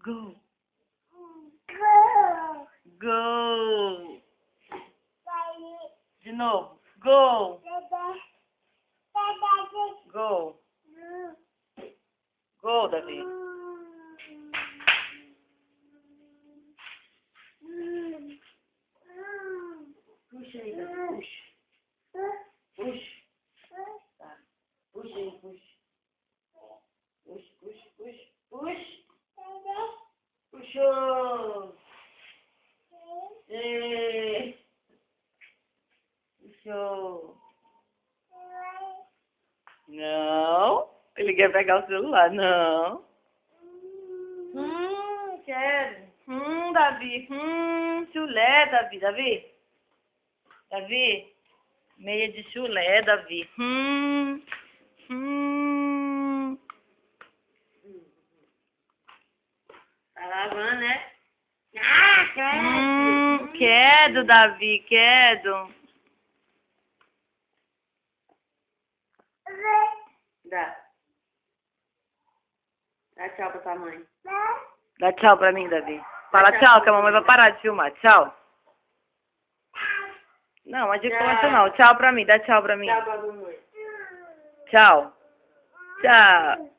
Go. Go. De novo. Go. Go. Go, Davi. Puxa aí, Davi. Puxa. Puxa. Tá. Puxa aí, puxa. Puxa, puxa, puxa. Puxa. Puxou. Puxou. Não. Ele quer pegar o celular. Não. Quero. Davi. Chulé, Davi. Davi. Davi. Meia de chulé, Davi. Tá lavando, né? Quero, Davi. Quero. Dá. Dá tchau pra tua mãe. Dá tchau pra mim, Davi. Fala tchau, que a mamãe vai parar de filmar. Tchau. Não, mas de conta não. Tchau pra mim. Dá tchau pra mim. Tchau pra mamãe. Tchau. Tchau.